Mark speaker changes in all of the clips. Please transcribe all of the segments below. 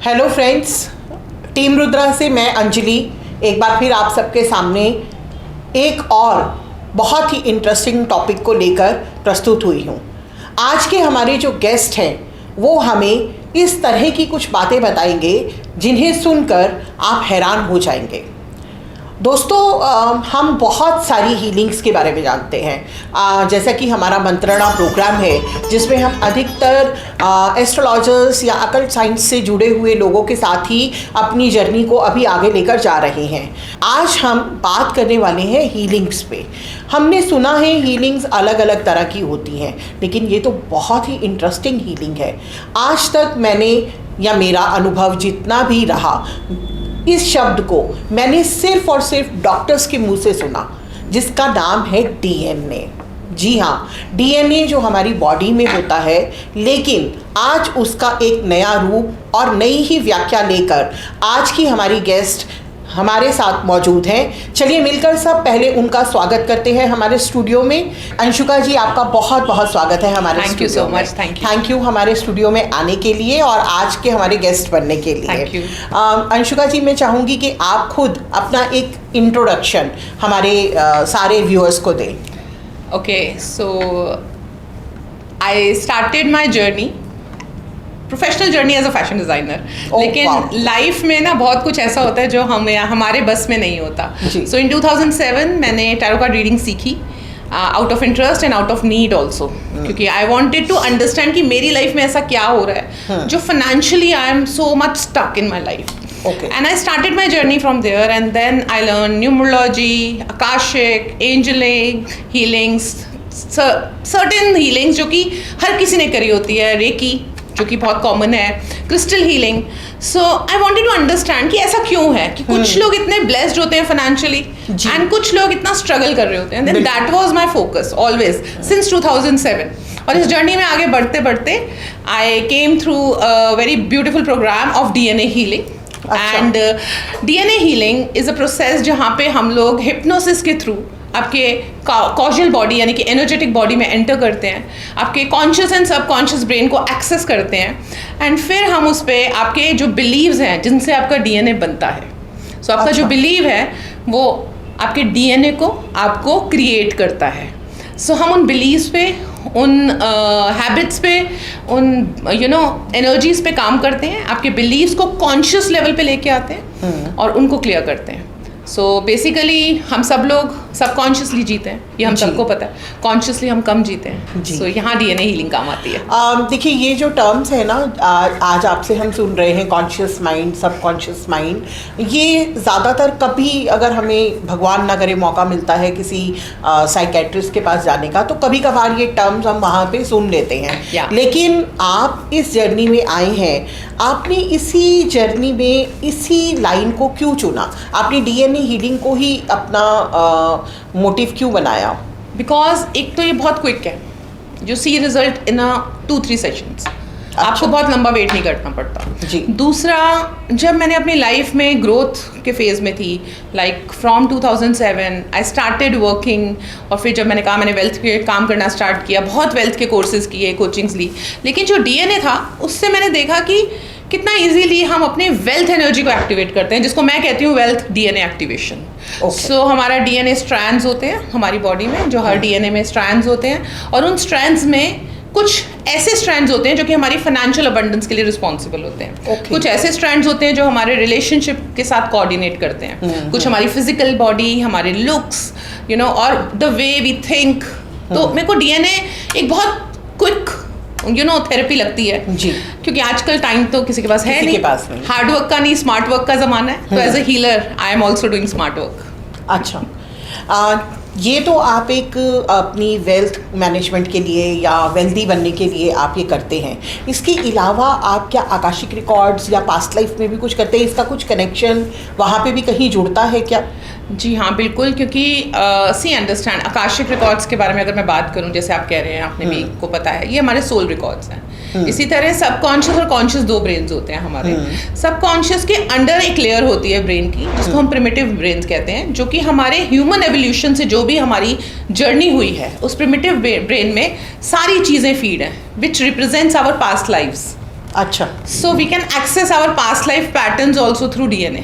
Speaker 1: Hello friends, team Rudra से मैं अंजलि एक बार फिर आप सबके सामने एक और बहुत ही इंटरेस्टिंग टॉपिक को लेकर प्रस्तुत हुई हूँ। आज के हमारे जो गेस्ट हैं वो हमें इस तरह की कुछ बातें बताएंगे जिन्हें सुनकर आप हैरान हो जाएंगे। दोस्तों, हम बहुत सारी हीलिंग्स के बारे में जानते हैं, जैसा कि हमारा मंत्रणा प्रोग्राम है जिसमें हम अधिकतर एस्ट्रोलॉजर्स या अकल्ट साइंस से जुड़े हुए लोगों के साथ ही अपनी जर्नी को अभी आगे लेकर जा रहे हैं। आज हम बात करने वाले हैं हीलिंग्स पे। हमने सुना है हीलिंग्स अलग अलग तरह की होती हैं, लेकिन ये तो बहुत ही इंटरेस्टिंग हीलिंग है। आज तक मैंने या मेरा अनुभव जितना भी रहा, इस शब्द को मैंने सिर्फ और सिर्फ डॉक्टर्स के मुंह से सुना, जिसका नाम है डीएनए। जी हाँ, डीएनए जो हमारी बॉडी में होता है, लेकिन आज उसका एक नया रूप और नई ही व्याख्या लेकर आज की हमारी गेस्ट हमारे साथ मौजूद हैं। चलिए मिलकर सब पहले उनका स्वागत करते हैं हमारे स्टूडियो में। अंशुका जी, आपका बहुत बहुत स्वागत है हमारे
Speaker 2: स्टूडियो में। Thank you so much.
Speaker 1: Thank you हमारे स्टूडियो में आने के लिए और आज के हमारे गेस्ट बनने के लिए।
Speaker 2: Thank you.
Speaker 1: अंशुका जी, मैं चाहूँगी कि आप खुद अपना एक इंट्रोडक्शन हमारे सारे व्यूअर्स को दें।
Speaker 2: Okay, so I started my journey, professional journey as a fashion designer. लेकिन लाइफ में ना बहुत कुछ ऐसा होता है जो हमारे बस में नहीं होता। सो इन 2007 मैंने टैरो कार्ड रीडिंग सीखी, out of interest and out of need also, क्योंकि आई वॉन्टेड टू अंडरस्टैंड कि मेरी लाइफ में ऐसा क्या हो रहा है जो financially I am so much stuck in my life. And I started my journey from there, and then I learned numerology, Akashic, angeling, healings, certain healings जो कि हर किसी ने करी होती है, रेकी जो कि बहुत कॉमन है, crystal healing. So I wanted to understand कि ऐसा क्यों है कि कुछ लोग इतने ब्लेस्ड होते हैं फाइनेंशियली एंड कुछ लोग इतना स्ट्रगल कर रहे होते हैं। Then that was my focus always since 2007। और इस जर्नी में आगे बढ़ते बढ़ते I came through a very beautiful programme of DNA healing. And DNA healing is a process जहाँ पे हम लोग हिप्नोसिस के थ्रू आपके कॉजल बॉडी यानी कि एनर्जेटिक बॉडी में एंटर करते हैं, आपके कॉन्शियस एंड सबकॉन्शियस ब्रेन को एक्सेस करते हैं एंड फिर हम उस पर आपके जो बिलीव्स हैं जिनसे आपका डीएनए बनता है। सो आपका जो बिलीव है वो आपके डीएनए को आपको क्रिएट करता है। सो हम उन बिलीव्स पे, उन हैबिट्स पे, उन एनर्जीज पे काम करते हैं, आपके बिलीव्स को कॉन्शियस लेवल पे लेके आते हैं और उनको क्लियर करते हैं। सो बेसिकली हम सब लोग सबकॉन्शियसली जीते हैं, ये हम सबको पता है। कॉन्शियसली हम कम जीते हैं। सो यहाँ डीएनए हीलिंग काम आती है।
Speaker 1: देखिए, ये जो टर्म्स है ना, आज आपसे हम सुन रहे हैं, कॉन्शियस माइंड, सबकॉन्शियस माइंड, ये ज़्यादातर कभी अगर हमें भगवान ना करे मौका मिलता है किसी साइकेट्रिस्ट के पास जाने का, तो कभी कभार ये टर्म्स हम वहाँ पे सुन लेते हैं। लेकिन आप इस जर्नी में आए हैं, आपने इसी जर्नी में इसी लाइन को क्यों चुना? आपने डीएनए हीलिंग को ही अपना मोटिव क्यों बनाया?
Speaker 2: बिकॉज एक तो ये बहुत क्विक है, जो सी रिजल्ट इन 2-3 सेशंस। आपको बहुत लंबा वेट नहीं करना पड़ता जी। दूसरा, जब मैंने अपनी लाइफ में ग्रोथ के फेज़ में थी, like from 2007 I started working, और फिर जब मैंने कहा मैंने वेल्थ पे काम करना स्टार्ट किया, बहुत वेल्थ के कोर्सेज किए, कोचिंग्स ली, लेकिन जो डीएनए था उससे मैंने देखा कि कितना इजीली हम अपने वेल्थ एनर्जी को एक्टिवेट करते हैं, जिसको मैं कहती हूँ वेल्थ डीएनए एक्टिवेशन। सो हमारा डीएनए स्ट्रैंड्स होते हैं हमारी बॉडी में, जो हर डीएनए में स्ट्रैंड्स होते हैं, और उन स्ट्रैंड्स में कुछ ऐसे स्ट्रैंड्स होते हैं जो कि हमारी फाइनेंशियल अबंडेंस के लिए रिस्पॉन्सिबल होते हैं। कुछ ऐसे स्ट्रैंड्स होते हैं जो हमारे रिलेशनशिप के साथ कोऑर्डिनेट करते हैं। कुछ हमारी फिजिकल बॉडी, हमारे लुक्स, और द वे वी थिंक। तो मेरे को डीएनए एक बहुत क्विक थेरेपी लगती है जी, क्योंकि आजकल टाइम तो किसी के पास है नहीं, हार्ड वर्क का नहीं, स्मार्ट वर्क का ज़माना है। तो as a healer I am also doing smart work.
Speaker 1: अच्छा, ये तो आप एक अपनी वेल्थ मैनेजमेंट के लिए या वेल्दी बनने के लिए आप ये करते हैं। इसके अलावा आप क्या आकाशिक रिकॉर्ड्स या पास्ट लाइफ में भी कुछ करते हैं? इसका कुछ कनेक्शन वहाँ पे भी कहीं जुड़ता है क्या?
Speaker 2: जी हाँ, बिल्कुल, क्योंकि सी अंडरस्टैंड आकाशिक रिकॉर्ड्स के बारे में अगर मैं बात करूँ, जैसे आप कह रहे हैं, आपने भी को पता है, ये हमारे सोल रिकॉर्ड्स हैं। इसी तरह सबकॉन्शियस और कॉन्शियस 2 ब्रेन्स होते हैं हमारे। सबकॉन्शियस के अंडर एक लेयर होती है ब्रेन की, जिसको हम प्रिमिटिव ब्रेन्स कहते हैं, जो कि हमारे ह्यूमन एवोल्यूशन से जो भी हमारी जर्नी हुई है, उस प्रिमिटिव ब्रेन में सारी चीज़ें फीड हैं, which represents our past lives.
Speaker 1: अच्छा,
Speaker 2: so we can access our past life patterns also through DNA.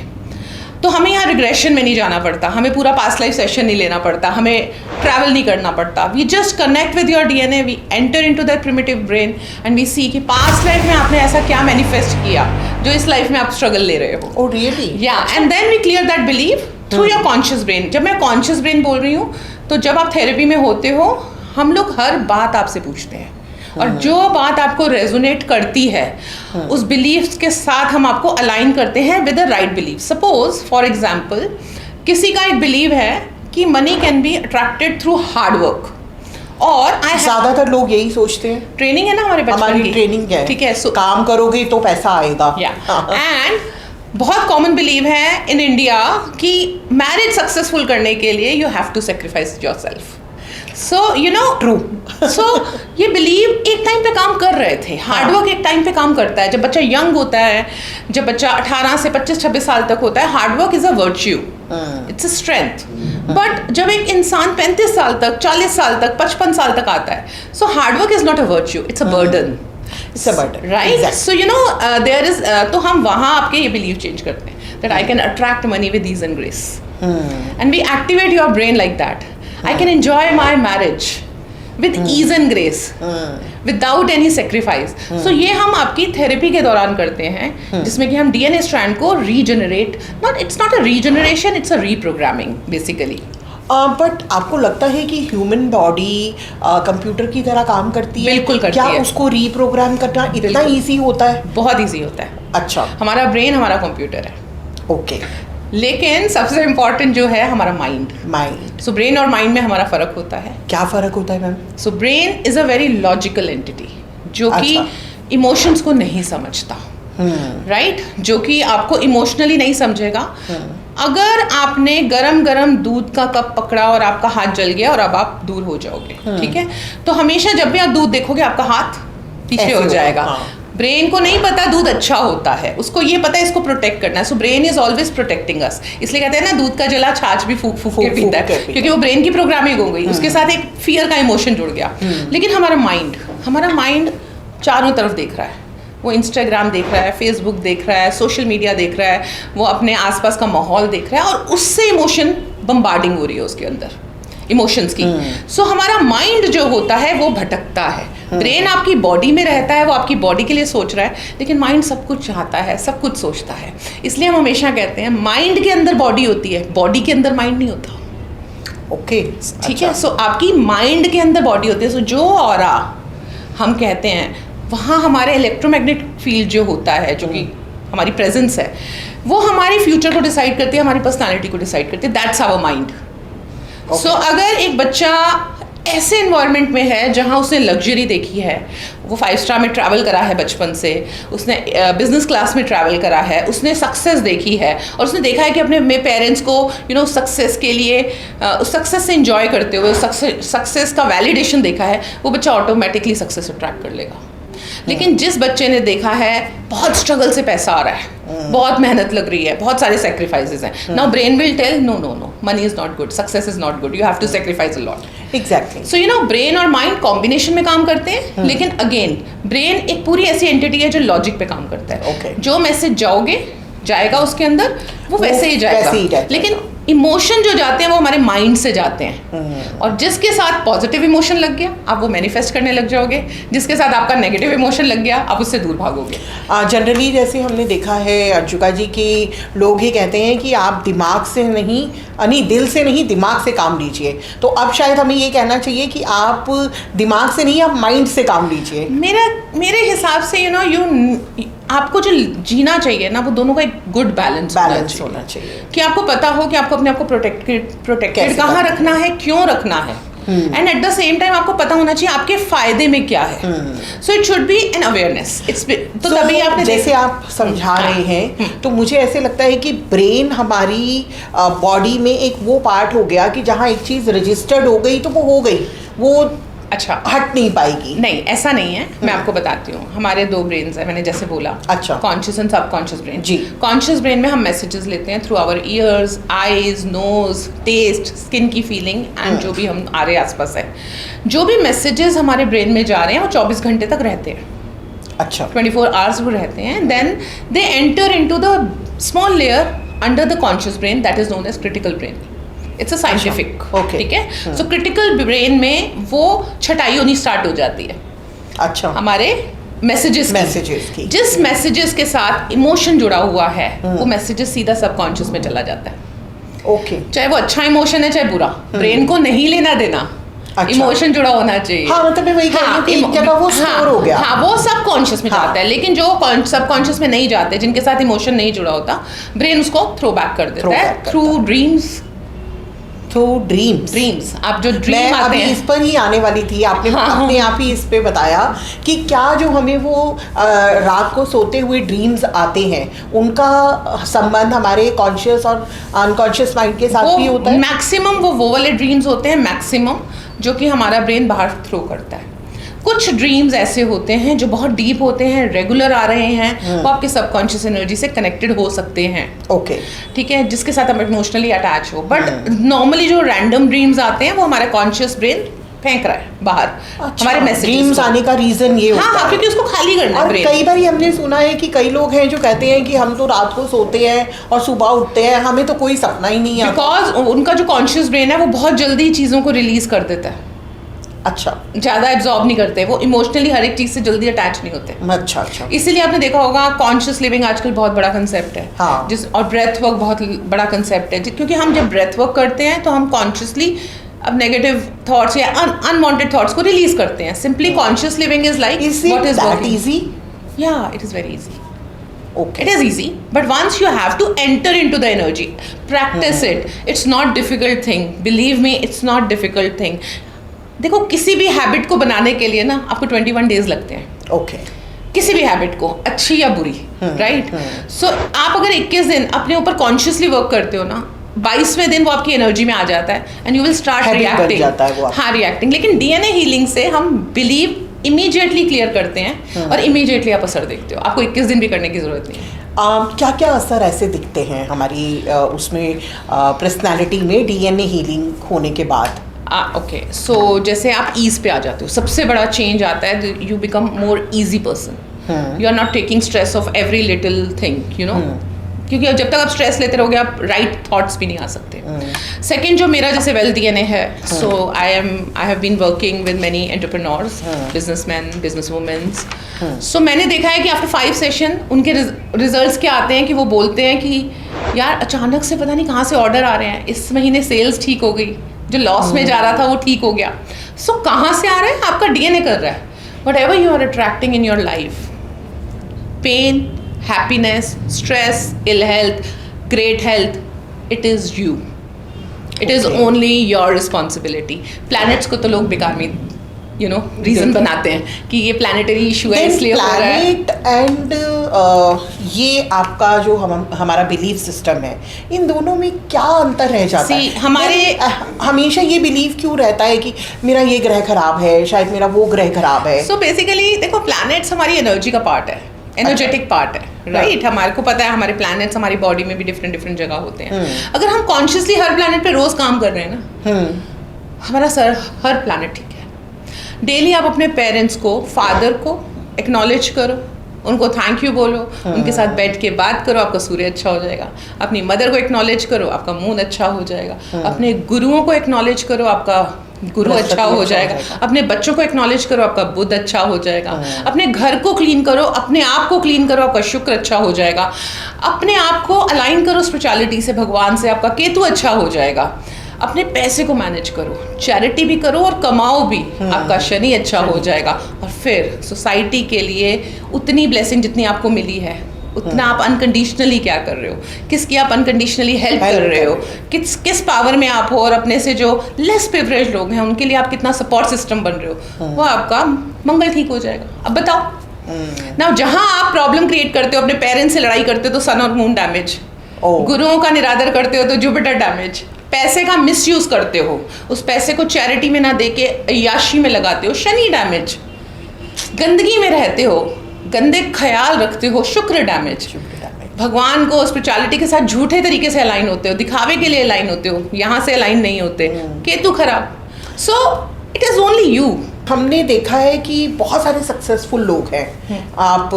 Speaker 2: तो हमें यहाँ रिग्रेशन में नहीं जाना पड़ता, हमें पूरा पास्ट लाइफ सेशन नहीं लेना पड़ता, हमें ट्रैवल नहीं करना पड़ता. We just connect with your DNA, we enter into that primitive brain and we see कि पास्ट लाइफ में आपने ऐसा क्या मैनिफेस्ट किया जो इस लाइफ में आप स्ट्रगल ले रहे हो.
Speaker 1: Oh really?
Speaker 2: Yeah and then we clear that believe through your conscious brain. जब मैं कॉन्शियस ब्रेन बोल रही हूँ तो जब आप थेरेपी में होते हो हम लोग हर बात आपसे पूछते हैं और जो बात आपको रेजोनेट करती है उस बिलीफ के साथ हम आपको अलाइन करते हैं with the right belief. Suppose for example किसी का एक बिलीव है कि money can be attracted through hard work और
Speaker 1: ज्यादातर लोग यही सोचते हैं.
Speaker 2: ट्रेनिंग है ना हमारे बचपन की,
Speaker 1: हमारी ट्रेनिंग है,
Speaker 2: ठीक है,
Speaker 1: काम करोगे तो पैसा आएगा.
Speaker 2: एंड बहुत कॉमन बिलीव है इन इंडिया कि मैरिज सक्सेसफुल करने के लिए you have to sacrifice yourself. So you know
Speaker 1: true.
Speaker 2: So ये बिलीव एक टाइम पे काम कर रहे थे. हार्डवर्क एक टाइम पे काम करता है. जब बच्चा यंग होता है, जब बच्चा 18 से 25-26 साल तक होता है, hard work is a virtue, it's a strength. But जब एक इंसान 35 साल तक, 40 साल तक, 55 साल तक आता है, so hard work is not a virtue, it's a burden. Right? So you know there is, तो हम वहाँ आपके ये बिलीव चेंज करते हैं that I can attract money with ease and grace and we activate your brain like that. I can enjoy my marriage with ease and grace, without any sacrifice. So ये हम आपकी therapy के दौरान करते हैं जिसमें कि हम DNA स्ट्रैंड को regenerate, it's not a regeneration, it's a reprogramming basically.
Speaker 1: But आपको लगता है कि ह्यूमन बॉडी कंप्यूटर की तरह काम करती है?
Speaker 2: बिल्कुल करती है.
Speaker 1: क्या उसको रीप्रोग्राम करना इतना ईजी होता है?
Speaker 2: बहुत ईजी होता है.
Speaker 1: अच्छा,
Speaker 2: हमारा ब्रेन हमारा कंप्यूटर है.
Speaker 1: ओके.
Speaker 2: लेकिन सबसे इम्पोर्टेंट जो है हमारा माइंड. सो ब्रेन और माइंड में हमारा फर्क होता है.
Speaker 1: क्या फर्क होता है ma'am?
Speaker 2: So brain is a very logical entity जो कि इमोशंस को नहीं समझता. राइट? जो कि आपको इमोशनली नहीं समझेगा. अगर आपने गरम गरम दूध का कप पकड़ा और आपका हाथ जल गया और अब आप दूर हो जाओगे, ठीक है, तो हमेशा जब भी आप दूध देखोगे आपका हाथ पीछे हो जाएगा. ब्रेन को नहीं पता दूध अच्छा होता है, उसको ये पता है इसको प्रोटेक्ट करना है. So brain is always protecting us. इसलिए कहते हैं ना दूध का जला छाछ भी फूक फूक के पीता है, क्योंकि वो ब्रेन की प्रोग्रामिंग हो गई, उसके साथ एक फियर का इमोशन जुड़ गया. लेकिन हमारा माइंड चारों तरफ देख रहा है. वो इंस्टाग्राम देख रहा है, फेसबुक देख रहा है, सोशल मीडिया देख रहा है, वो अपने आसपास का माहौल देख रहा है और उससे इमोशन बम्बार्डिंग हो रही है उसके अंदर, इमोशंस की. सो हमारा माइंड जो होता है वो भटकता है. ब्रेन आपकी बॉडी में रहता है, वो आपकी बॉडी के लिए सोच रहा है, लेकिन माइंड सब कुछ चाहता है, सब कुछ सोचता है. इसलिए हम हमेशा कहते हैं माइंड के अंदर बॉडी होती है, बॉडी के अंदर माइंड नहीं होता.
Speaker 1: ओके,
Speaker 2: ठीक है. सो आपकी माइंड के अंदर बॉडी होती है. सो जो ऑरा हम कहते हैं वहाँ हमारे इलेक्ट्रोमैग्नेटिक फील्ड जो होता है, जो कि हमारी प्रेजेंस है, वो हमारी फ्यूचर को डिसाइड करती है, हमारी पर्सनालिटी को डिसाइड करती है. That's our mind. सो अगर एक बच्चा ऐसे इन्वायरमेंट में है जहाँ उसने लग्जरी देखी है, वो 5 स्टार में ट्रैवल करा है बचपन से, उसने बिजनेस क्लास में ट्रैवल करा है, उसने सक्सेस देखी है और उसने देखा है कि अपने पेरेंट्स को सक्सेस के लिए सक्सेस से इंजॉय करते हुए सक्सेस का वैलिडेशन देखा है, वो बच्चा ऑटोमेटिकली सक्सेस अट्रैक्ट कर लेगा. लेकिन जिस बच्चे ने देखा है बहुत स्ट्रगल से पैसा आ रहा है, बहुत मेहनत लग रही है, बहुत सारे सेक्रीफाइसेस हैं, now brain will tell no no no, money is not good, success is not good, you have to sacrifice a lot.
Speaker 1: Exactly.
Speaker 2: So brain और माइंड कॉम्बिनेशन में काम करते हैं. लेकिन अगेन ब्रेन एक पूरी ऐसी एंटिटी है जो लॉजिक पे काम करता है. जो मैसेज जाएगा उसके अंदर वो वैसे ही जाएगा. लेकिन इमोशन जो जाते हैं वो हमारे माइंड से जाते हैं. और जिसके साथ पॉजिटिव इमोशन लग गया आप वो मैनिफेस्ट करने लग जाओगे, जिसके साथ आपका नेगेटिव इमोशन लग गया आप उससे दूर भागोगे.
Speaker 1: जनरली जैसे हमने देखा है अर्जुका जी की लोग ही कहते हैं कि आप दिमाग से नहीं दिल से नहीं दिमाग से काम लीजिए. तो अब शायद हमें ये कहना चाहिए कि आप दिमाग से नहीं, आप माइंड से काम लीजिए.
Speaker 2: मेरे हिसाब से आपको जो जीना चाहिए ना वो दोनों का एक गुड बैलेंस होना चाहिए. कि आपको पता हो कि आपको अपने आप को प्रोटेक्टेड कहाँ रखना है, क्यों रखना है, and at the same time आपको पता होना चाहिए आपके फायदे में क्या है. So it should be an awareness. तो तभी आपने
Speaker 1: जैसे आप समझा रहे हैं तो मुझे ऐसे लगता है कि ब्रेन हमारी बॉडी में एक वो पार्ट हो गया कि जहाँ एक चीज़ रजिस्टर्ड हो गई तो वो हो गई, वो
Speaker 2: अच्छा
Speaker 1: हट नहीं पाएगी.
Speaker 2: नहीं, ऐसा नहीं है. मैं आपको बताती हूँ. हमारे 2 ब्रेन्स हैं, मैंने जैसे बोला.
Speaker 1: अच्छा.
Speaker 2: Conscious and subconscious brain.
Speaker 1: जी.
Speaker 2: कॉन्शियस ब्रेन में हम मैसेजेस लेते हैं through our ears, eyes, nose, taste, skin की फीलिंग एंड जो भी हम हमारे आसपास है. जो भी मैसेजेस हमारे ब्रेन में जा रहे हैं वो 24 घंटे तक रहते हैं.
Speaker 1: अच्छा
Speaker 2: 24 आवर्स वो रहते हैं, then they enter into the small layer under the conscious brain that is known as critical brain. It's a scientific.
Speaker 1: okay.
Speaker 2: ठीक है. सो क्रिटिकल ब्रेन में वो छटाई होनी स्टार्ट हो जाती है.
Speaker 1: अच्छा.
Speaker 2: हमारे मैसेजेस की. जिस मैसेजेस के साथ इमोशन जुड़ा हुआ है वो मैसेजेस सीधा सबकॉन्शियस में चला जाता है.
Speaker 1: ओके.
Speaker 2: चाहे वो अच्छा इमोशन है चाहे बुरा, ब्रेन को नहीं लेना देना.
Speaker 1: अच्छा.
Speaker 2: इमोशन जुड़ा होना चाहिए.
Speaker 1: हाँ, मतलब मैं वही कह रही हूँ कि एक जगह वो स्टोर हो गया.
Speaker 2: हाँ, वो सबकॉन्शियस में जाता है. लेकिन जो सबकॉन्शियस में नहीं जाते, जिनके साथ इमोशन नहीं जुड़ा होता, ब्रेन उसको थ्रो बैक कर देता है थ्रू ड्रीम्स. आप जो ड्रीम
Speaker 1: मैं
Speaker 2: आते
Speaker 1: अभी
Speaker 2: हैं,
Speaker 1: इस पर ही आने वाली थी. आपने अपने आप ही इस पे बताया कि क्या जो हमें वो रात को सोते हुए ड्रीम्स आते हैं उनका संबंध हमारे कॉन्शियस और अनकॉन्शियस माइंड के साथ भी होता है.
Speaker 2: मैक्सिमम वो वाले ड्रीम्स होते हैं मैक्सिमम जो कि हमारा ब्रेन बाहर थ्रो करता है. कुछ ड्रीम्स ऐसे होते हैं जो बहुत डीप होते हैं, रेगुलर आ रहे हैं, वो आपके सबकॉन्शियस एनर्जी से कनेक्टेड हो सकते हैं.
Speaker 1: ओके.
Speaker 2: ठीक है, जिसके साथ हम इमोशनली अटैच हो. बट नॉर्मली जो रैंडम ड्रीम्स आते हैं वो हमारा कॉन्शियस ब्रेन फेंक रहा है बाहर.
Speaker 1: अच्छा,
Speaker 2: हमारे मैसेज
Speaker 1: ड्रीम्स आने का रीजन ये होता है.
Speaker 2: क्योंकि उसको खाली करना
Speaker 1: और
Speaker 2: है.
Speaker 1: कई बार हमने सुना है कि कई लोग हैं जो कहते हैं कि हम तो रात को सोते हैं और सुबह उठते हैं, हमें तो कोई सपना ही नहीं आता.
Speaker 2: बिकॉज उनका जो कॉन्शियस ब्रेन है वो बहुत जल्दी चीज़ों को रिलीज कर देता है.
Speaker 1: अच्छा.
Speaker 2: ज़्यादा एब्जॉर्ब नहीं करते, वो इमोशनली हर एक चीज़ से जल्दी अटैच नहीं होते.
Speaker 1: अच्छा.
Speaker 2: इसीलिए आपने देखा होगा कॉन्शियस लिविंग आजकल बहुत बड़ा कंसेप्ट है.
Speaker 1: हाँ.
Speaker 2: और ब्रेथ वर्क बहुत बड़ा कंसेप्ट है, क्योंकि हम जब ब्रेथ वर्क करते हैं तो हम कॉन्शियसली अब नेगेटिव थॉट्स या अनवांटेड थॉट्स को रिलीज करते हैं. Simply conscious living is like what is working.
Speaker 1: Easy.
Speaker 2: Yeah it is very easy.
Speaker 1: Okay.
Speaker 2: It is easy, but once you have to enter into the energy, practice it. It's not difficult thing. Believe me, it's not difficult thing. देखो, किसी भी habit को बनाने के लिए ना आपको 21 days लगते हैं.
Speaker 1: ओके.
Speaker 2: किसी भी हैबिट को, अच्छी या बुरी, राइट. सो आप अगर 21 दिन अपने ऊपर कॉन्शियसली वर्क करते हो ना, 22वें दिन वो आपकी एनर्जी में आ जाता है and you will start reacting. हाँ, रिएक्टिंग. लेकिन डीएनए हीलिंग से हम बिलीव इमीडिएटली क्लियर करते हैं और इमीडिएटली आप असर देखते हो. आपको 21 दिन भी करने की जरूरत नहीं है.
Speaker 1: क्या क्या असर ऐसे दिखते हैं हमारी उसमें पर्सनालिटी में डीएनए हीलिंग होने के बाद?
Speaker 2: ओके, सो जैसे आप ईज पे आ जाते हो, सबसे बड़ा चेंज आता है. You become more easy person. You are not taking stress of every little thing, you know. क्योंकि जब तक आप स्ट्रेस लेते रहोगे आप राइट थॉट्स भी नहीं आ सकते. सेकंड, जो मेरा जैसे वेल डीएनए है, so I have been working with many entrepreneurs, businessmen, business womens. So मैंने देखा है कि आफ्टर 5 सेशन उनके रिजल्ट्स क्या आते हैं कि वो बोलते हैं कि यार अचानक से पता नहीं कहाँ से ऑर्डर आ रहे हैं, इस महीने सेल्स ठीक हो गई, जो लॉस में जा रहा था वो ठीक हो गया. सो कहाँ से आ रहा है? आपका डीएनए कर रहा है. Whatever you are attracting in your life, pain, happiness, stress, ill health, great health, it is you. It is only your responsibility. Planets को तो लोग बेकार में रीजन बनाते हैं कि ये प्लानिटरी इशू है इसलिए हो रहा है.
Speaker 1: प्लैनेट एंड ये आपका जो हमारा बिलीफ सिस्टम है, इन दोनों में क्या अंतर रह जाता है?
Speaker 2: हमारे
Speaker 1: हमेशा ये बिलीव क्यों रहता है कि मेरा ये ग्रह खराब है, शायद मेरा वो ग्रह खराब है?
Speaker 2: सो बेसिकली देखो, प्लैनेट्स हमारी एनर्जी का पार्ट है, एनर्जेटिक पार्ट है, राइट. हमारे को पता है हमारे प्लैनेट्स हमारी बॉडी में भी डिफरेंट जगह होते हैं. अगर हम कॉन्शियसली हर प्लैनेट पे रोज काम कर रहे हैं ना, हमारा सर हर प्लैनेट ठीक है. डेली आप अपने पेरेंट्स को, फादर को एक्नॉलेज करो, उनको थैंक यू बोलो, उनके साथ बैठ के बात करो, आपका सूर्य अच्छा हो जाएगा. अपनी मदर को एक्नॉलेज करो, आपका मून अच्छा हो जाएगा. अपने गुरुओं को एक्नॉलेज करो, आपका गुरु अच्छा हो जाएगा. अपने बच्चों को एक्नॉलेज करो, आपका बुध अच्छा हो जाएगा. अपने घर को क्लीन करो, अपने आप को क्लीन करो, आपका शुक्र अच्छा हो जाएगा. अपने आप को अलाइन करो स्पिरिचुअलिटी से, भगवान से, आपका केतु अच्छा हो जाएगा. अपने पैसे को मैनेज करो, चैरिटी भी करो और कमाओ भी, आपका शनि अच्छा हो जाएगा. और फिर सोसाइटी के लिए उतनी ब्लेसिंग जितनी आपको मिली है उतना आप अनकंडीशनली क्या कर रहे हो, किसकी आप अनकंडीशनली हेल्प कर रहे हो, किस पावर में आप हो, और अपने से जो लेस प्रिविलेज्ड लोग हैं उनके लिए आप कितना सपोर्ट सिस्टम बन रहे हो, वो आपका मंगल ठीक हो जाएगा. अब बताओ ना, जहां आप प्रॉब्लम क्रिएट करते हो, अपने पेरेंट्स से लड़ाई करते हो तो सन और मून डैमेज, गुरुओं का निरादर करते हो तो जुपिटर डैमेज, पैसे का मिसयूज करते हो, उस पैसे को चैरिटी में ना देके अय्याशी में लगाते हो, शनि डैमेज, गंदगी में रहते हो, गंदे ख्याल रखते हो, शुक्र डैमेज, भगवान को स्पिरिचुअलिटी के साथ झूठे तरीके से अलाइन होते हो, दिखावे के लिए अलाइन होते हो, यहाँ से अलाइन नहीं होते, केतु खराब. So it is only you.
Speaker 1: हमने देखा है कि बहुत सारे सक्सेसफुल लोग हैं। आप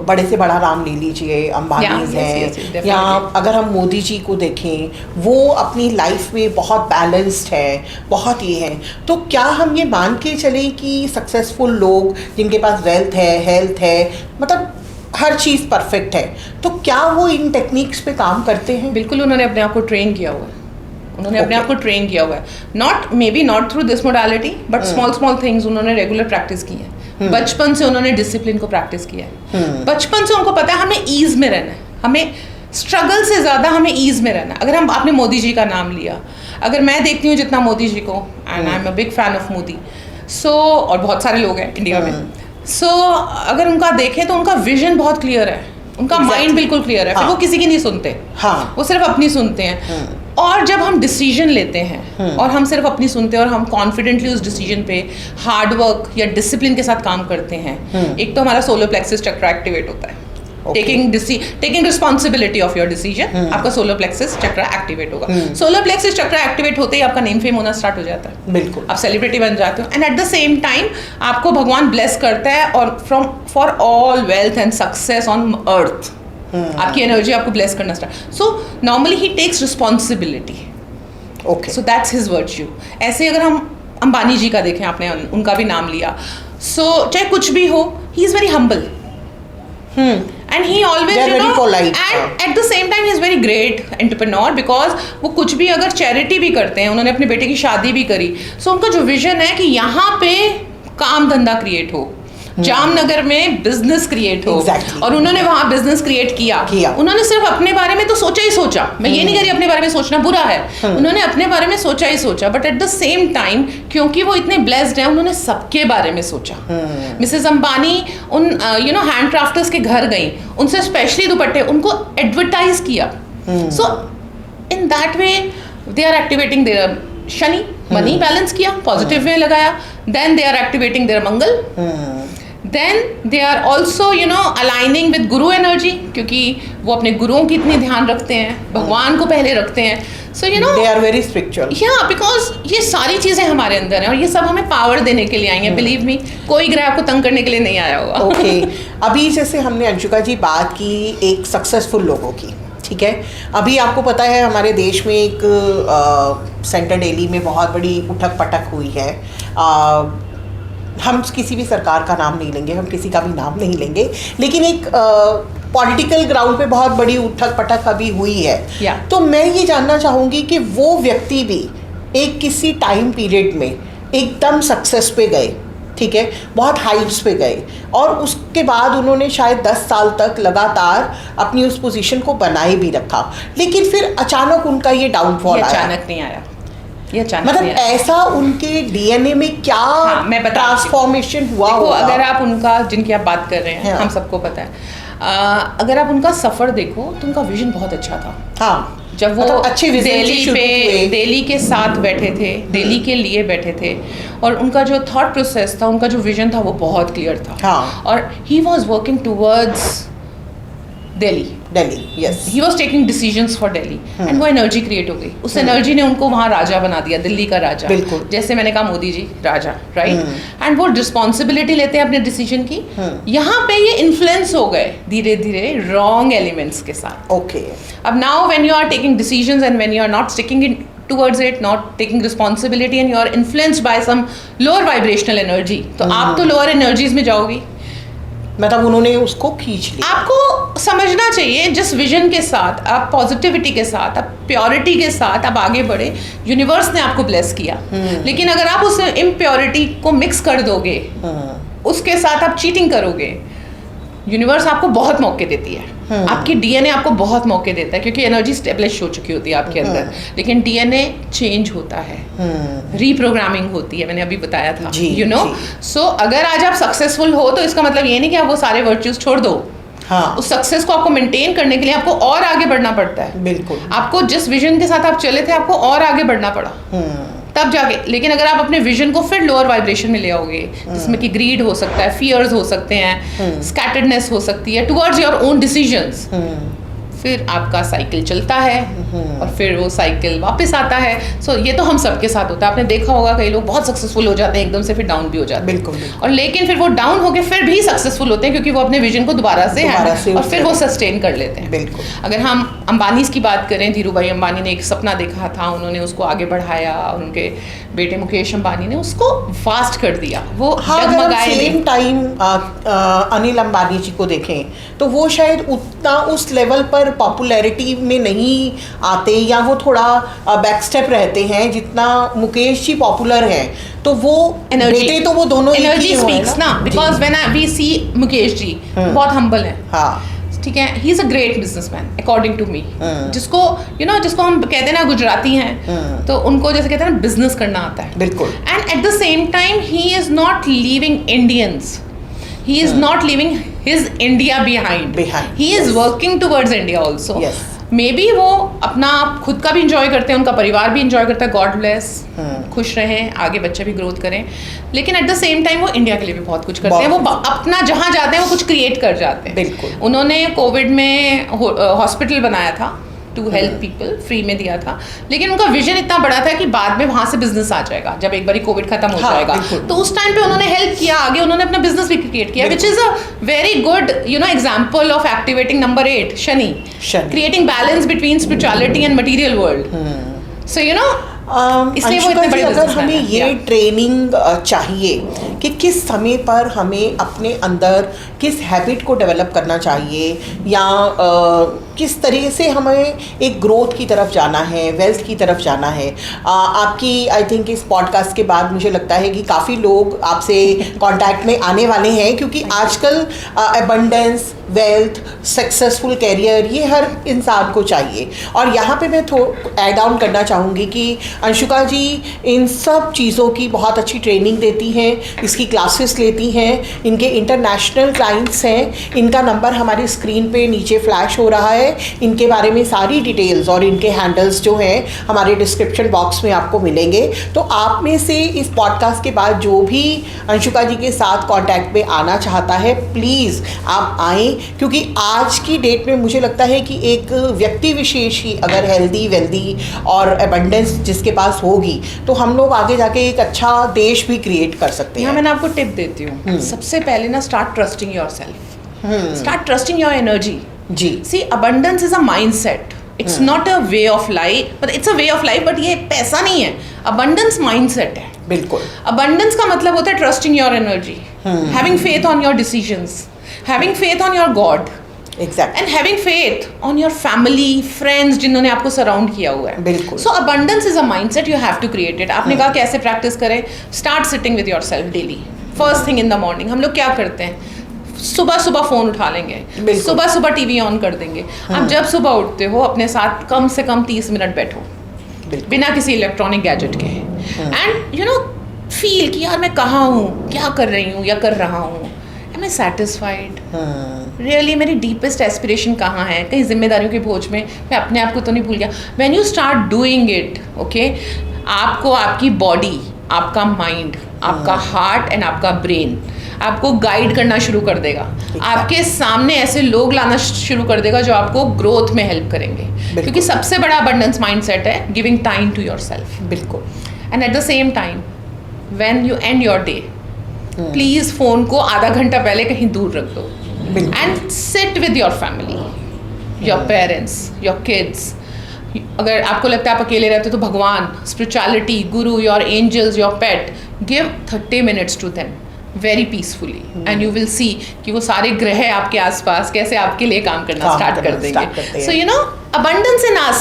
Speaker 1: बड़े से बड़ा नाम ले लीजिए, अंबानीज हैं, या अगर हम मोदी जी को देखें, वो अपनी लाइफ में बहुत बैलेंस्ड है, बहुत ये है। तो क्या हम ये मान के चलें कि सक्सेसफुल लोग जिनके पास वेल्थ है, हेल्थ है, मतलब हर चीज़ परफेक्ट है, तो क्या वो इन टेक्निक्स पे काम करते हैं?
Speaker 2: बिल्कुल, उन्होंने अपने आप को ट्रेन किया हुआ है। उन्होंने अपने आप को ट्रेन किया हुआ है, not through this modality, but small things उन्होंने रेगुलर प्रैक्टिस की है। बचपन से उन्होंने डिसिप्लिन को प्रैक्टिस किया है। बचपन से उनको पता है हमें ईज में रहना है, हमें स्ट्रगल से ज़्यादा हमें ईज में रहना है। अगर हम आपने मोदी जी का नाम लिया, अगर मैं देखती हूँ जितना मोदी जी को, and I am a big fan of Modi, so और बहुत सारे लोग हैं इंडिया में, सो अगर उनका देखें तो उनका विजन बहुत क्लियर है, उनका माइंड बिल्कुल क्लियर है। फिर वो किसी की नहीं सुनते, वो सिर्फ अपनी सुनते हैं। और जब हम डिसीजन लेते हैं और हम सिर्फ अपनी सुनते हैं और हम कॉन्फिडेंटली उस डिसीजन पे हार्ड वर्क या डिसिप्लिन के साथ काम करते हैं, एक तो हमारा सोलर प्लेक्सस चक्र एक्टिवेट होता है। Taking responsibility of your decision, आपका सोलर प्लेक्सस चक्र एक्टिवेट होगा। सोलर प्लेक्सस चक्र एक्टिवेट होते ही आपका नेम फेम होना स्टार्ट हो जाता है।
Speaker 1: बिल्कुल,
Speaker 2: आप सेलिब्रिटी बन जाते हो, and at the same time आपको भगवान ब्लेस करता है और for all wealth and success on earth. आपकी एनर्जी आपको ब्लेस करना start. So normally he takes responsibility.
Speaker 1: Okay,
Speaker 2: so that's his virtue. ऐसे अगर हम अंबानी जी का देखें, आपने उनका भी नाम लिया, सो चाहे कुछ भी हो, he is very humble and he always
Speaker 1: They're very polite,
Speaker 2: and at the same time he is very great entrepreneur because वो कुछ भी अगर चैरिटी भी करते हैं, उन्होंने अपने बेटे की शादी भी करी, सो उनका जो विजन है कि यहाँ पे काम धंधा क्रिएट हो, जामनगर में बिजनेस क्रिएट हो।
Speaker 1: Exactly.
Speaker 2: और उन्होंने वहाँ बिजनेस क्रिएट किया। उन्होंने सिर्फ अपने बारे में तो सोचा ही सोचा, मैं ये नहीं कह रही अपने बारे में सोचना बुरा है, उन्होंने अपने बारे में सोचा ही सोचा, but at the same time क्योंकि वो इतने ब्लेस्ड हैं, उन्होंने सबके बारे में सोचा। मिसेस अंबानी उन हैंड क्राफ्टर्स के घर गई, उनसे स्पेशली दुपट्टे, उनको एडवर्टाइज किया। So in that way they are activating their Shani, money balance किया, पॉजिटिव वे लगाया, then they are activating their Mangal, then they are also aligning with guru energy, क्योंकि वो अपने गुरुओं की इतनी ध्यान रखते हैं, भगवान को पहले रखते हैं। So they
Speaker 1: are very spiritual.
Speaker 2: Yeah, because ये सारी चीजें हमारे अंदर हैं और ये सब हमें पावर देने के लिए आई हैं। बिलीव मी, कोई ग्रह आपको तंग करने के लिए नहीं आया होगा।
Speaker 1: ओके, अभी जैसे हमने अंशुका जी बात की एक सक्सेसफुल लोगों की, ठीक है, अभी आपको पता है हमारे देश में एक सेंटर दिल्ली में बहुत बड़ी उठक पटक हुई है। हम किसी भी सरकार का नाम नहीं लेंगे, हम किसी का भी नाम नहीं लेंगे, लेकिन एक पॉलिटिकल ग्राउंड पे बहुत बड़ी उठक पटक अभी हुई है। तो मैं ये जानना चाहूँगी कि वो व्यक्ति भी एक किसी टाइम पीरियड में एकदम सक्सेस पे गए, ठीक है, बहुत हाइट्स पे गए, और उसके बाद उन्होंने शायद 10 साल तक लगातार अपनी उस पोजीशन को बनाए भी रखा, लेकिन फिर अचानक उनका ये डाउनफॉल आया।
Speaker 2: अचानक नहीं आया,
Speaker 1: मतलब ऐसा उनके डीएनए में क्या ट्रांसफॉर्मेशन हुआ होगा?
Speaker 2: अगर आप उनका, जिनकी आप बात कर रहे हैं, हम सबको पता है, अगर आप उनका सफर देखो तो उनका विजन बहुत अच्छा था।
Speaker 1: हाँ,
Speaker 2: जब वो
Speaker 1: अच्छे
Speaker 2: दिल्ली के साथ बैठे थे, दिल्ली के लिए बैठे थे, और उनका जो थॉट प्रोसेस था, उनका जो विजन था, वो बहुत क्लियर था।
Speaker 1: हाँ,
Speaker 2: और he was working towards
Speaker 1: Delhi, yes,
Speaker 2: he was taking decisions for Delhi, and वो एनर्जी क्रिएट हो गई। उस एनर्जी ने उनको वहाँ राजा बना दिया, दिल्ली का राजा।
Speaker 1: बिल्कुल,
Speaker 2: जैसे मैंने कहा मोदी जी राजा, राइट, एंड वो रिस्पॉन्सिबिलिटी लेते हैं अपने डिसीजन की। यहाँ पे ये इन्फ्लुएंस हो गए धीरे धीरे रॉन्ग एलिमेंट्स के साथ।
Speaker 1: ओके,
Speaker 2: अब now when you are taking decisions and when you are not sticking in towards it, not taking responsibility, and you are influenced by some lower vibrational energy, तो आप तो lower energies में जाओगी।
Speaker 1: मतलब उन्होंने उसको खींच लिया।
Speaker 2: आपको समझना चाहिए, जिस विजन के साथ आप पॉजिटिविटी के साथ, आप प्योरिटी के साथ आप आगे बढ़े, यूनिवर्स ने आपको ब्लेस किया। लेकिन अगर आप उस इम्प्योरिटी को मिक्स कर दोगे, उसके साथ आप चीटिंग करोगे, यूनिवर्स आपको बहुत मौके देती है। आपकी डीएनए आपको बहुत मौके देता है, क्योंकि एनर्जी स्टेब्लिश हो चुकी होती है आपके अंदर, लेकिन डीएनए चेंज होता है, रीप्रोग्रामिंग होती है, मैंने अभी बताया था, यू नो। सो अगर आज आप सक्सेसफुल हो तो इसका मतलब ये नहीं कि आप वो सारे वर्च्यूज छोड़ दो।
Speaker 1: हाँ,
Speaker 2: उस सक्सेस को आपको मेंटेन करने के लिए आपको और आगे बढ़ना पड़ता है।
Speaker 1: बिल्कुल,
Speaker 2: आपको जिस विजन के साथ आप चले थे, आपको और आगे बढ़ना पड़ा, तब जाके। लेकिन अगर आप अपने विजन को फिर लोअर वाइब्रेशन में ले आओगे, जिसमें कि ग्रीड हो सकता है, फियर्स हो सकते हैं, स्कैटर्डनेस हो सकती है टुवर्ड्स योर ओन डिसीजंस, फिर आपका साइकिल चलता है और फिर वो साइकिल वापस आता है। सो ये तो हम सबके साथ होता है। आपने देखा होगा कई लोग बहुत सक्सेसफुल हो जाते हैं एकदम से, फिर डाउन भी हो जाते हैं।
Speaker 1: बिल्कुल।
Speaker 2: और लेकिन फिर वो डाउन होके फिर भी सक्सेसफुल होते हैं क्योंकि वो अपने विजन को दोबारा से और फिर वो सस्टेन कर लेते हैं।
Speaker 1: बिल्कुल।
Speaker 2: अगर हम अंबानीज की बात करें, धीरू भाई अंबानी ने एक सपना देखा था, उन्होंने उसको आगे बढ़ाया और उनके बेटे मुकेश अंबानी ने उसको फास्ट कर दिया। वो डगमगाए नहीं।
Speaker 1: सेम टाइम अनिल अंबानी जी को देखें तो वो शायद उतना उस लेवल पर पॉपुलैरिटी में नहीं आते, या वो थोड़ा बैकस्टेप रहते हैं जितना मुकेश जी पॉपुलर हैं। तो वो बेटे तो वो दोनों
Speaker 2: एनर्जी स्पीक्स ना, because when we see Mukesh ji बहुत हम्बल हैं।
Speaker 1: हाँ,
Speaker 2: ठीक है, he is a great businessman according to me. जिसको जिसको हम कहते हैं ना गुजराती हैं, तो उनको जैसे कहते हैं ना बिजनेस करना आता है।
Speaker 1: बिल्कुल।
Speaker 2: And at the same time he is not leaving Indians, he is not leaving his India behind. He is working towards India also. May be वो अपना खुद का भी इंजॉय करते हैं, उनका परिवार भी इंजॉय करता है, गॉड ब्लेस, खुश रहें, आगे बच्चे भी ग्रोथ करें, लेकिन एट द सेम टाइम वो इंडिया के लिए भी बहुत कुछ करते हैं। वो अपना जहाँ जाते हैं वो कुछ क्रिएट कर जाते हैं।
Speaker 1: बिल्कुल।
Speaker 2: उन्होंने कोविड में हॉस्पिटल बनाया था टू हेल्प पीपल, फ्री में दिया था, लेकिन उनका विजन इतना बड़ा था कि बाद में वहाँ से बिजनेस आ जाएगा जब एक बार कोविड खत्म हो जाएगा। तो उस टाइम पे उन्होंने हेल्प किया, आगे उन्होंने अपना बिजनेस भी क्रिएट किया, which is a very good example of activating number 8 Shani, creating balance between spirituality and material world. So इसलिए वो इतने बड़े
Speaker 1: अगर हमें ये ट्रेनिंग चाहिए कि किस समय पर हमें अपने अंदर किस हैबिट को डेवलप करना चाहिए, या किस तरीके से हमें एक ग्रोथ की तरफ जाना है, वेल्थ की तरफ जाना है, आपकी आई थिंक इस पॉडकास्ट के बाद मुझे लगता है कि काफ़ी लोग आपसे कांटेक्ट में आने वाले हैं, क्योंकि आजकल अबंडेंस, वेल्थ, सक्सेसफुल कैरियर ये हर इंसान को चाहिए। और यहाँ पे मैं ऐड ऑन करना चाहूँगी कि अंशुका जी इन सब चीज़ों की बहुत अच्छी ट्रेनिंग देती हैं, इसकी क्लासेस लेती हैं, इनके इंटरनेशनल क्लाइंट्स हैं। इनका नंबर हमारी स्क्रीन पे नीचे फ्लैश हो रहा है, इनके बारे में सारी डिटेल्स और इनके हैंडल्स जो हैं हमारे डिस्क्रिप्शन बॉक्स में आपको मिलेंगे। तो आप में से इस पॉडकास्ट के बाद जो भी अंशुका जी के साथ कॉन्टैक्ट में आना चाहता है, प्लीज़ आप आएँ, क्योंकि आज की डेट में मुझे लगता है कि एक व्यक्ति विशेष ही अगर हेल्दी, वेल्दी और एबंडेंस जिसके पास होगी, तो हम लोग आगे जाके एक अच्छा देश भी क्रिएट कर सकते हैं।
Speaker 2: मैंने आपको टिप देती हूँ, सबसे पहले ना start trusting yourself, start trusting your energy.
Speaker 1: जी,
Speaker 2: see abundance is a mindset, it's not a way of life, but it's a way of life, but ये पैसा नहीं है, अबंडेंस माइंडसेट है।
Speaker 1: बिल्कुल।
Speaker 2: अबंडेंस का मतलब होता है trusting your energy, having faith on your decisions, having faith on your God,
Speaker 1: exactly,
Speaker 2: and having faith on your family, friends जिन्होंने आपको सराउंड किया हुआ है।
Speaker 1: बिल्कुल।
Speaker 2: So abundance is a mindset, you have to create it. आपने कहा कैसे practice करें? Start sitting with yourself daily, first thing in the morning। हम लोग क्या करते हैं, सुबह सुबह फ़ोन उठा लेंगे, सुबह सुबह टीवी ऑन कर देंगे। आप जब सुबह उठते हो अपने साथ कम से कम 30 मिनट बैठो बिना किसी इलेक्ट्रॉनिक गैजेट के, एंड फील कि यार मैं कहाँ हूँ, क्या कर रही हूँ या कर रहा हूँ, am I satisfied? रियली मेरी डीपेस्ट एस्पिरेशन कहाँ है? कहीं जिम्मेदारियों के बोझ में मैं अपने आप को तो नहीं भूल गया? When you start doing it, okay, आपको आपकी बॉडी, आपका माइंड, आपका हार्ट एंड आपका ब्रेन आपको गाइड करना शुरू कर देगा। आपके सामने ऐसे लोग लाना शुरू कर देगा जो आपको ग्रोथ में हेल्प करेंगे, क्योंकि सबसे बड़ा अबंडेंस माइंडसेट है गिविंग टाइम टू योरसेल्फ।
Speaker 1: बिल्कुल।
Speaker 2: And at the same time when you and your day, please phone को आधा घंटा पहले कहीं दूर रख दो and sit with your family, your parents, your kids. अगर आपको लगता है आप अकेले रहते हो तो भगवान, spirituality, guru, your angels, your pet, give 30 minutes to them very peacefully, and you will see कि वो सारे ग्रह आपके आसपास कैसे आपके लिए काम करना स्टार्ट कर देंगे। सो abundance in us,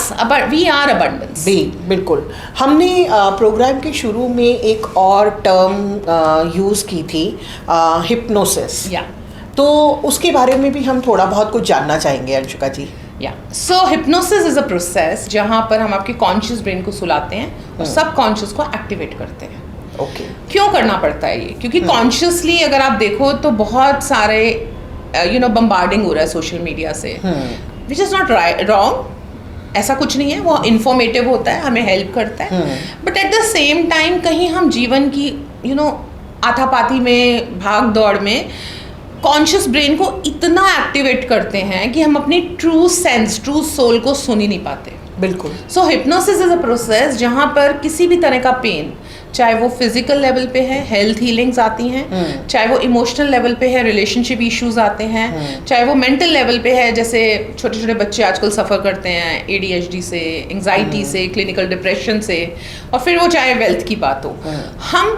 Speaker 2: we are abundance।
Speaker 1: बिल्कुल। हमने प्रोग्राम के शुरू में एक और टर्म यूज़ की थी, हिप्नोसिस। तो उसके बारे में भी हम थोड़ा बहुत कुछ जानना चाहेंगे अंशुका जी।
Speaker 2: सो हिप्नोसिस इज अ प्रोसेस जहाँ पर हम आपके कॉन्शियस ब्रेन को सुलाते हैं और सब कॉन्शियस को एक्टिवेट करते हैं।
Speaker 1: ओके।
Speaker 2: क्यों करना पड़ता है ये? क्योंकि कॉन्शियसली अगर आप देखो तो बहुत सारे बम्बार्डिंग हो रहा है सोशल मीडिया से, विच इज़ नॉट रॉन्ग, ऐसा कुछ नहीं है, वो इन्फॉर्मेटिव होता है, हमें हेल्प करता है, but at the same time कहीं हम जीवन की आथापाथी में, भाग दौड़ में कॉन्शियस ब्रेन को इतना एक्टिवेट करते हैं कि हम अपनी ट्रू सेंस, ट्रू सोल को सुन ही नहीं पाते।
Speaker 1: बिल्कुल।
Speaker 2: सो हिप्नोसिस इज अ प्रोसेस जहाँ पर किसी भी तरह का पेन, चाहे वो फिजिकल लेवल पे है, हेल्थ हीलिंग्स आती हैं, चाहे वो इमोशनल लेवल पे है, रिलेशनशिप इश्यूज आते हैं, चाहे वो मेंटल लेवल पे है, जैसे छोटे छोटे बच्चे आजकल सफ़र करते हैं ADHD से, एंग्जाइटी से, क्लिनिकल डिप्रेशन से, और फिर वो चाहे वेल्थ की बात हो। हम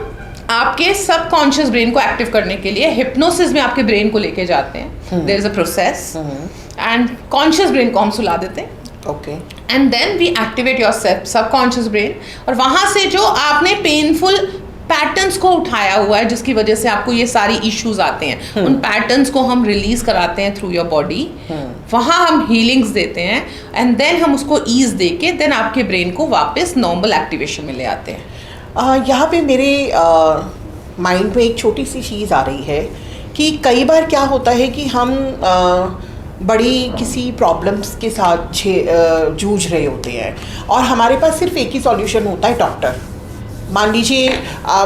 Speaker 2: आपके सब कॉन्शियस ब्रेन को एक्टिव करने के लिए हिप्नोसिस में आपके ब्रेन को लेके जाते हैं। There is a process and conscious brain को हम सुला देते हैं।
Speaker 1: Okay.
Speaker 2: And then we activate your subconscious brain, और वहाँ से जो आपने पेनफुल पैटर्न्स को उठाया हुआ है जिसकी वजह से आपको ये सारी इश्यूज आते हैं, उन पैटर्न्स को हम रिलीज कराते हैं थ्रू योर बॉडी। वहाँ हम हीलिंग्स देते हैं एंड देन हम उसको ईज दे के देन आपके ब्रेन को वापस नॉर्मल एक्टिवेशन में ले आते हैं।
Speaker 1: यहाँ पे मेरे माइंड में एक छोटी सी चीज़ आ रही है कि कई बार क्या होता है कि हम बड़ी किसी प्रॉब्लम्स के साथ जूझ रहे होते हैं और हमारे पास सिर्फ एक ही सॉल्यूशन होता है, डॉक्टर। मान लीजिए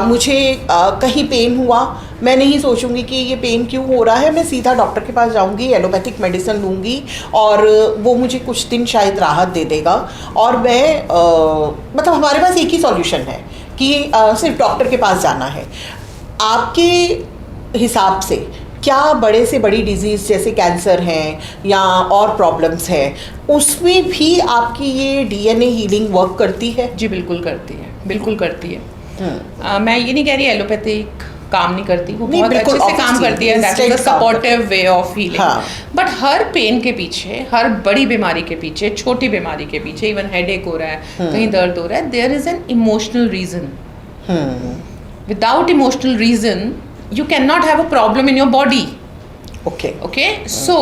Speaker 1: मुझे कहीं पेन हुआ, मैं नहीं सोचूंगी कि ये पेन क्यों हो रहा है, मैं सीधा डॉक्टर के पास जाऊंगी, एलोपैथिक मेडिसिन लूँगी और वो मुझे कुछ दिन शायद राहत दे देगा। और मैं मतलब हमारे पास एक ही सॉल्यूशन है कि सिर्फ डॉक्टर के पास जाना है। आपके हिसाब से क्या बड़े से बड़ी डिजीज़ जैसे कैंसर हैं या और प्रॉब्लम्स हैं, उसमें भी आपकी ये DNA हीलिंग वर्क करती है?
Speaker 2: जी बिल्कुल करती है, बिल्कुल करती है। मैं ये नहीं कह रही एलोपैथिक काम नहीं करती, वो बहुत अच्छे से काम करती है। That is a supportive way of healing. But हर पेन के पीछे, हर बड़ी बीमारी के पीछे, छोटी बीमारी के पीछे, इवन हेडेक हो रहा है, कहीं दर्द हो रहा है, there is an emotional reason. Without emotional reason you cannot have a problem in your body. Okay. So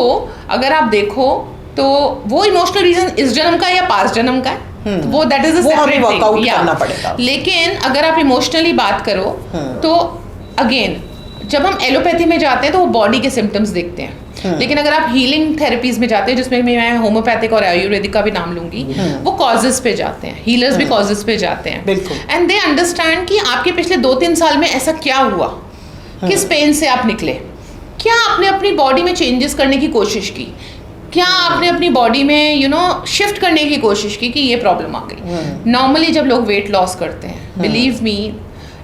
Speaker 2: अगर आप देखो तो वो इमोशनल रीजन इस जन्म का है या पास्ट जन्म का है, तो वो that is a separate
Speaker 1: workout करना पड़ेगा।
Speaker 2: लेकिन अगर आप इमोशनली बात करो तो अगेन जब हम एलोपैथी में जाते हैं तो वो बॉडी के सिम्टम्स देखते हैं, लेकिन अगर आप हीलिंग थेरेपीज में जाते हैं, जिसमें मैं होम्योपैथिक और आयुर्वेदिक का भी नाम लूंगी, वो कॉजेस पे जाते हैं, हीलर्स भी कॉजेस पे जाते हैं। एंड दे अंडरस्टैंड कि आपके पिछले 2-3 साल में ऐसा क्या हुआ, किस पेन से आप निकले, क्या आपने अपनी बॉडी में चेंजेस करने की कोशिश की, क्या आपने अपनी बॉडी में शिफ्ट करने की कोशिश की कि ये प्रॉब्लम आ गई। नॉर्मली जब लोग वेट लॉस करते हैं, बिलीव मी,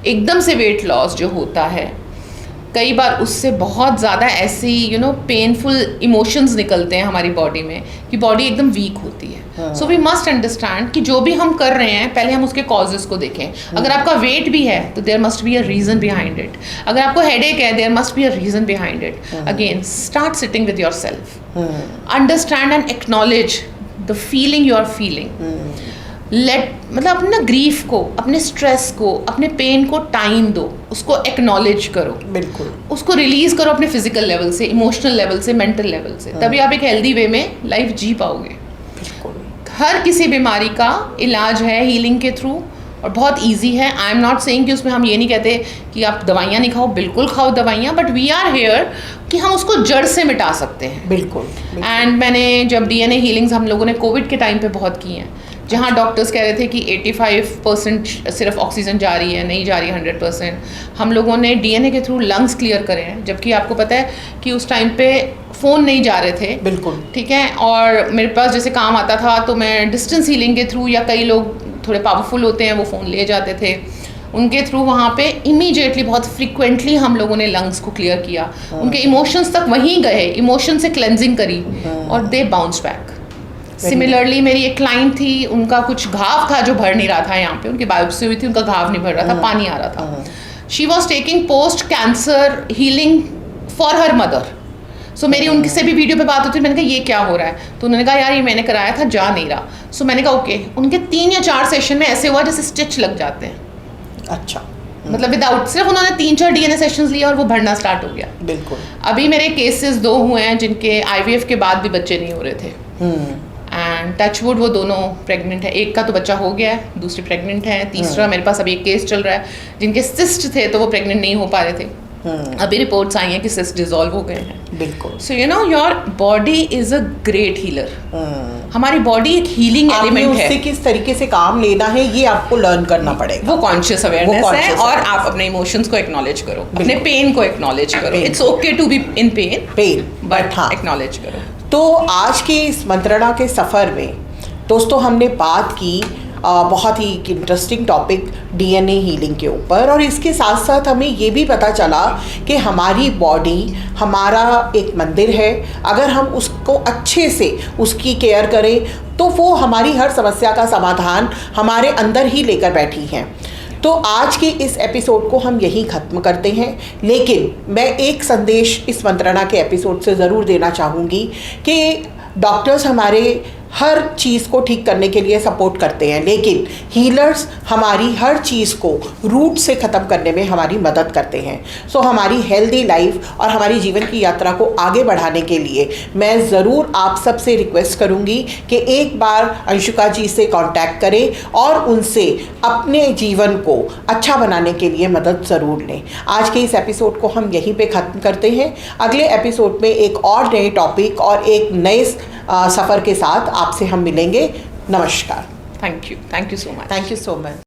Speaker 2: एकदम से वेट लॉस जो होता है, कई बार उससे बहुत ज़्यादा ऐसी पेनफुल इमोशंस निकलते हैं हमारी बॉडी में कि बॉडी एकदम वीक होती है। सो वी मस्ट अंडरस्टैंड कि जो भी हम कर रहे हैं पहले हम उसके कॉजेस को देखें। अगर आपका वेट भी है तो there must be a reason behind it. अगर आपको हेडेक है, there must be a reason behind it. Again start sitting with your self, understand and acknowledge the feeling you are feeling. मतलब अपना ग्रीफ को, अपने स्ट्रेस को, अपने pen को टाइम दो, उसको एक्नॉलेज करो,
Speaker 1: बिल्कुल
Speaker 2: उसको रिलीज करो अपने फिजिकल लेवल से, इमोशनल लेवल से, मेंटल लेवल से, तभी आप एक हेल्दी वे में लाइफ जी पाओगे। हर किसी बीमारी का इलाज है हीलिंग के थ्रू और बहुत इजी है। आई एम नॉट सेइंग कि उसमें हम ये नहीं कहते कि आप दवाइयाँ नहीं खाओ, बिल्कुल खाओ दवाइयाँ, बट वी आर हेयर कि हम उसको जड़ से मिटा सकते हैं।
Speaker 1: बिल्कुल।
Speaker 2: एंड मैंने जब DNA हीलिंग्स हम लोगों ने कोविड के टाइम पे बहुत की हैं, जहाँ डॉक्टर्स कह रहे थे कि 85% सिर्फ ऑक्सीजन जा रही है, नहीं जा रही है 100%, हम लोगों ने DNA के थ्रू लंग्स क्लियर करे हैं। जबकि आपको पता है कि उस टाइम पे फ़ोन नहीं जा रहे थे,
Speaker 1: बिल्कुल
Speaker 2: ठीक है, और मेरे पास जैसे काम आता था तो मैं डिस्टेंस हीलिंग के थ्रू, या कई लोग थोड़े पावरफुल होते हैं वो फ़ोन ले जाते थे, उनके थ्रू वहाँ पे इमीडिएटली बहुत फ्रिक्वेंटली हम लोगों ने लंग्स को क्लियर किया, उनके इमोशंस तक वहीं गए, इमोशन से क्लेंजिंग करी और दे बाउंस बैक। सिमिलरली मेरी एक क्लाइंट थी, उनका कुछ घाव था जो भर नहीं रहा था, यहाँ पे उनकी बायोप्सी हुई थी, उनका घाव नहीं भर रहा था, पानी आ रहा था। She was taking post cancer healing for her mother. So मेरी उनसे भी वीडियो पे बात होती थी, मैंने कहा ये क्या हो रहा है, तो उन्होंने कहा यार ये मैंने कराया था, जा नहीं रहा। सो मैंने कहा ओके। उनके 3 या 4 सेशन में ऐसे हुआ जैसे स्टिच लग जाते हैं।
Speaker 1: अच्छा।
Speaker 2: मतलब विदाउट, सिर्फ उन्होंने 3-4 DNA सेशंस लिए और वो भरना स्टार्ट हो गया।
Speaker 1: बिल्कुल।
Speaker 2: अभी मेरे केसेस 2 हुए हैं जिनके IVF के बाद भी बच्चे नहीं हो रहे थे, एंड टचवुड वो दोनों प्रेग्नेंट है। एक का तो बच्चा हो गया है, दूसरी प्रेग्नेंट है, तीसरा मेरे पास अभी एक केस चल रहा है जिनके सिस्ट थे तो वो प्रेग्नेंट नहीं हो पा रहे थे। अभी रिपोर्ट्स आई हैं कि सिस्ट डिसॉल्व हो गए हैं।
Speaker 1: बिल्कुल।
Speaker 2: सो you know your body is a great healer. हमारी बॉडी एक हीलिंग एलिमेंट है।
Speaker 1: उससे किस तरीके से काम लेना है ये आपको लर्न करना पड़ेगा।
Speaker 2: वो कॉन्शियस अवेयरनेस है, और आप अपने इमोशंस को एक्नॉलेज करो, अपने पेन को एक्नॉलेज करो। It's okay to be in pain but हाँ एक्नॉलेज करो।
Speaker 1: तो आज के इस मंत्रणा के सफ़र में दोस्तों हमने बात की बहुत ही इंटरेस्टिंग टॉपिक डीएनए हीलिंग के ऊपर, और इसके साथ साथ हमें ये भी पता चला कि हमारी बॉडी हमारा एक मंदिर है। अगर हम उसको अच्छे से उसकी केयर करें तो वो हमारी हर समस्या का समाधान हमारे अंदर ही लेकर बैठी हैं। तो आज के इस एपिसोड को हम यहीं ख़त्म करते हैं, लेकिन मैं एक संदेश इस मंत्रणा के एपिसोड से ज़रूर देना चाहूँगी कि डॉक्टर्स हमारे हर चीज़ को ठीक करने के लिए सपोर्ट करते हैं, लेकिन हीलर्स हमारी हर चीज़ को रूट से ख़त्म करने में हमारी मदद करते हैं। सो हमारी हेल्दी लाइफ और हमारी जीवन की यात्रा को आगे बढ़ाने के लिए मैं ज़रूर आप सबसे रिक्वेस्ट करूँगी कि एक बार अंशुका जी से कांटेक्ट करें और उनसे अपने जीवन को अच्छा बनाने के लिए मदद ज़रूर लें। आज के इस एपिसोड को हम यहीं पे ख़त्म करते हैं। अगले एपिसोड में एक और नए टॉपिक और एक नए सफ़र के साथ आपसे हम मिलेंगे। नमस्कार।
Speaker 2: Thank you so much.
Speaker 1: Thank you so much.